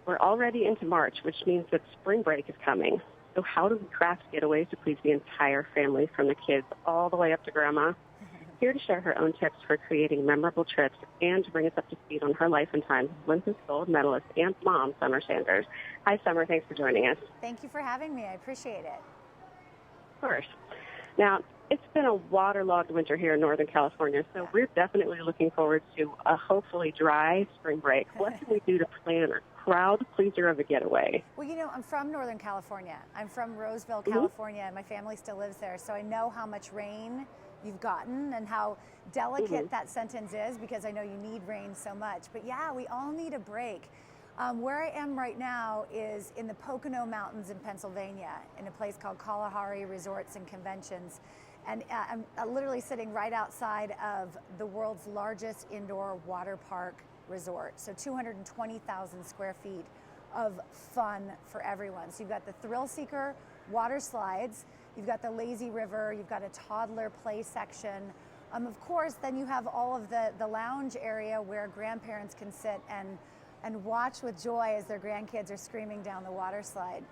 We're already into March, which means that spring break is coming. So how do we craft getaways to please the entire family, from the kids all the way up to Grandma? Here to share her own tips for creating memorable trips and to bring us up to speed on her life and times, Olympic gold medalist and mom, Summer Sanders. Hi, Summer. Thanks for joining us. Thank you for having me. I appreciate it. Of course. Now, it's been a waterlogged winter here in Northern California, so we're definitely looking forward to a hopefully dry spring break. What can we do to plan a crowd pleaser of a getaway? Well, you know, I'm from Northern California. I'm from Roseville, California, and my family still lives there, so I know how much rain you've gotten and how delicate that sentence is, because I know you need rain so much. But yeah, we all need a break. Where I am right now is in the Pocono Mountains in Pennsylvania, in a place called Kalahari Resorts and Conventions. And I'm literally sitting right outside of the world's largest indoor water park resort. So 220,000 square feet of fun for everyone. So you've got the Thrill Seeker water slides, you've got the lazy river, you've got a toddler play section. Of course, then you have all of the lounge area where grandparents can sit and watch with joy as their grandkids are screaming down the water slide.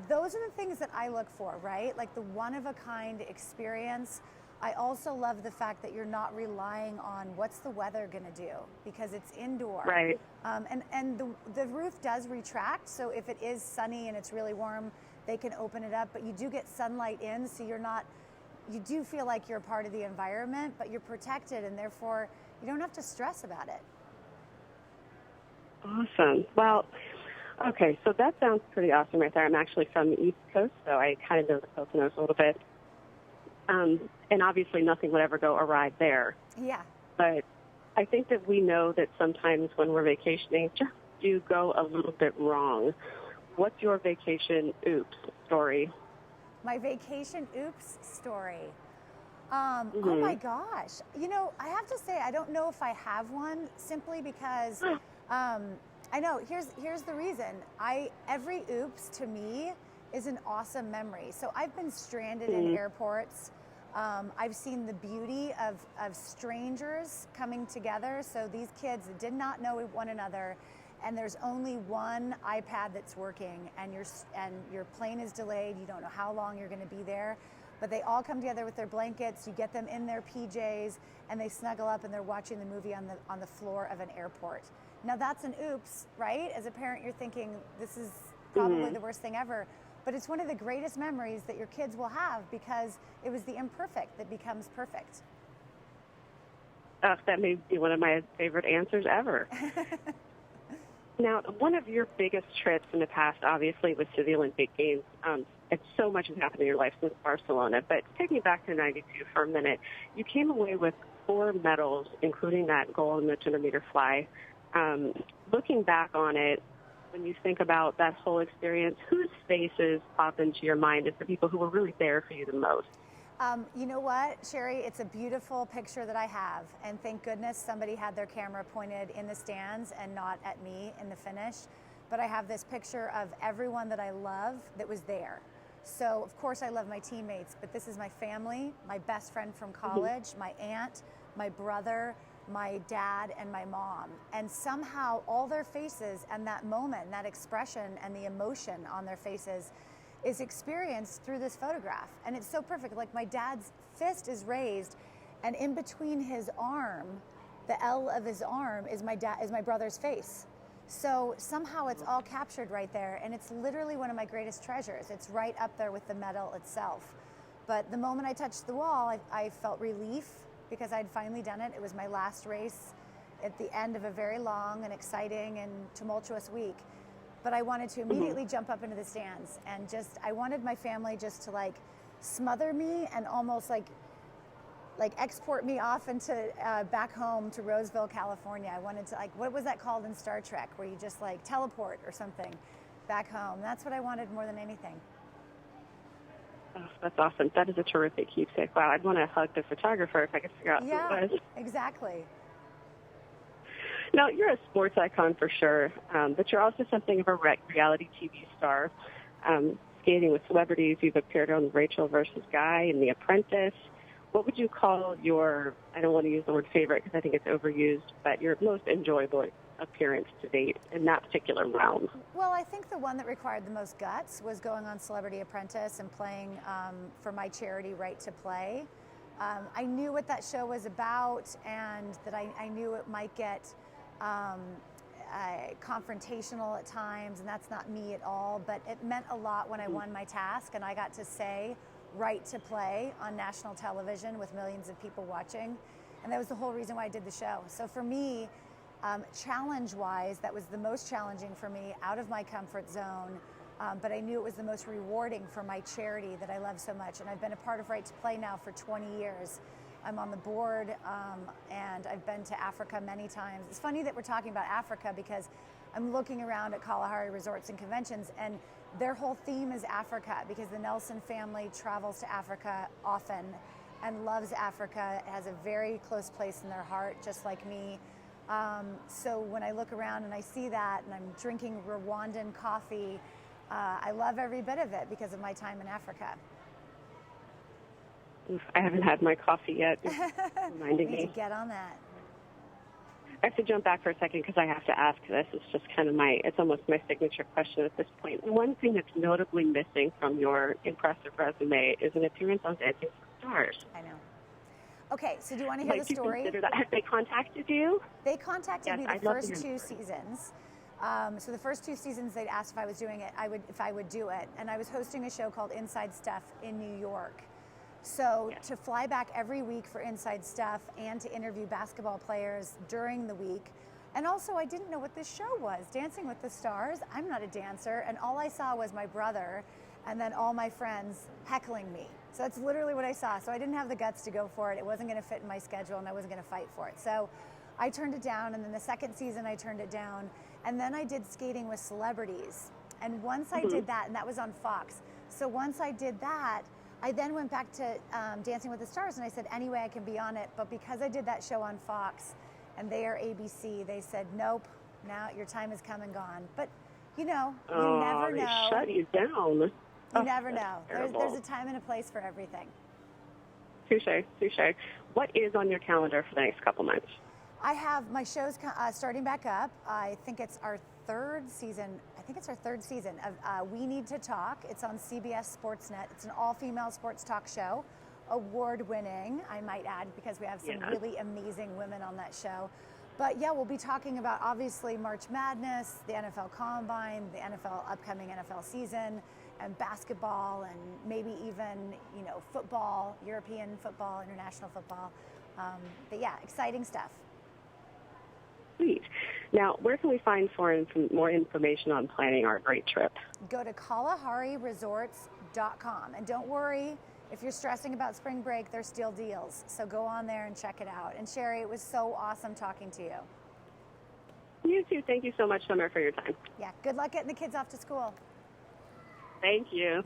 Those are the things that I look for, right? Like the one-of-a-kind experience. I also love the fact that you're not relying on what's the weather going to do, because it's indoor. Right. And the roof does retract, so if it is sunny and it's really warm, they can open it up, but you do get sunlight in, so you do feel like you're part of the environment, but you're protected, and therefore you don't have to stress about it. Awesome. Well, okay, so that sounds pretty awesome right there. I'm actually from the East Coast, so I kind of know the Poconos a little bit. And obviously nothing would ever go awry there. Yeah. But I think that we know that sometimes when we're vacationing, just do go a little bit wrong. What's your vacation oops story? My vacation oops story. Oh my gosh. You know, I have to say, I don't know if I have one, simply because I know, here's the reason. Every oops to me is an awesome memory. So I've been stranded in airports. I've seen the beauty of strangers coming together. So these kids did not know one another, and there's only one iPad that's working, and your plane is delayed. You don't know how long you're going to be there, but they all come together with their blankets. You get them in their PJs, and they snuggle up, and they're watching the movie on the floor of an airport. Now that's an oops, right? As a parent, you're thinking this is probably the worst thing ever. But it's one of the greatest memories that your kids will have, because it was the imperfect that becomes perfect. That may be one of my favorite answers ever. Now, one of your biggest trips in the past, obviously, was to the Olympic Games. And so much has happened in your life since Barcelona. But take me back to 92 for a minute. You came away with 4 medals, including that gold in the 200-meter fly. Looking back on it, when you think about that whole experience, whose faces pop into your mind as the people who were really there for you the most? You know what, Sherry? It's a beautiful picture that I have, and thank goodness somebody had their camera pointed in the stands and not at me in the finish. But I have this picture of everyone that I love that was there. So, of course, I love my teammates, but this is my family, my best friend from college, my aunt, my brother, my dad, and my mom. And somehow all their faces and that moment, that expression and the emotion on their faces is experienced through this photograph. And it's so perfect. Like, my dad's fist is raised, and in between his arm, the L of his arm is my brother's face. So somehow it's all captured right there, and it's literally one of my greatest treasures. It's right up there with the medal itself. But the moment I touched the wall, I felt relief, because I'd finally done it. It was my last race at the end of a very long and exciting and tumultuous week. But I wanted to immediately jump up into the stands, and I wanted my family just to like smother me and almost like export me off into back home to Roseville, California. I wanted to, like, what was that called in Star Trek, where you just like teleport or something back home? That's what I wanted more than anything. Oh, that's awesome. That is a terrific keepsake. Wow, I'd want to hug the photographer if I could figure out who it was. Exactly. Now, you're a sports icon for sure, but you're also something of a reality TV star. Skating with celebrities, you've appeared on Rachel versus Guy and The Apprentice. What would you call your, I don't want to use the word favorite because I think it's overused, but your most enjoyable appearance to date in that particular realm? Well, I think the one that required the most guts was going on Celebrity Apprentice and playing for my charity, Right to Play. I knew what that show was about, and that I knew it might get confrontational at times, and that's not me at all, but it meant a lot when I won my task and I got to say Right to Play on national television with millions of people watching, and that was the whole reason why I did the show. So for me, challenge-wise, that was the most challenging for me, out of my comfort zone, but I knew it was the most rewarding for my charity that I love so much, and I've been a part of Right to Play now for 20 years. I'm on the board, and I've been to Africa many times. It's funny that we're talking about Africa because I'm looking around at Kalahari Resorts and Conventions, and their whole theme is Africa, because the Nelson family travels to Africa often and loves Africa. It has a very close place in their heart, just like me. So when I look around and I see that, and I'm drinking Rwandan coffee, I love every bit of it because of my time in Africa. I haven't had my coffee yet. It's reminding me. You need to get on that. I have to jump back for a second because I have to ask this. It's just kind of it's almost my signature question at this point. One thing that's notably missing from your impressive resume is an appearance on Dancing with the Stars. I know. Okay, so do you want to hear the story? Do you consider that? Have they contacted you? They contacted me the I'd love first to hear 2 seasons. So the first 2 seasons, they'd asked if I was doing it, if I would do it. And I was hosting a show called Inside Stuff in New York. So to fly back every week for Inside Stuff and to interview basketball players during the week. And also, I didn't know what this show was, Dancing with the Stars. I'm not a dancer, and all I saw was my brother and then all my friends heckling me. So that's literally what I saw. So I didn't have the guts to go for it. It wasn't going to fit in my schedule, and I wasn't going to fight for it. So I turned it down, and then the second season I turned it down. And then I did Skating with Celebrities. And once I did that, and that was on Fox. So once I did that, I then went back to Dancing with the Stars, and I said, any way I can be on it. But because I did that show on Fox, and they are ABC, they said, nope, now your time has come and gone. But, you know, you never know. They shut you down. You never know. There's a time and a place for everything. Touche. What is on your calendar for the next couple months? I have my shows starting back up. I think it's our third season of We Need to Talk. It's on CBS Sportsnet. It's an all-female sports talk show, award-winning, I might add, because we have some really amazing women on that show. But yeah, we'll be talking about obviously March Madness, the NFL Combine, the upcoming NFL season, and basketball, and maybe even, football, European football, international football. But yeah, exciting stuff. Sweet. Now, where can we find more information on planning our great trip? Go to KalahariResorts.com. And don't worry, if you're stressing about spring break, there's still deals. So go on there and check it out. And Sherry, it was so awesome talking to you. You too. Thank you so much, Summer, for your time. Yeah, good luck getting the kids off to school. Thank you.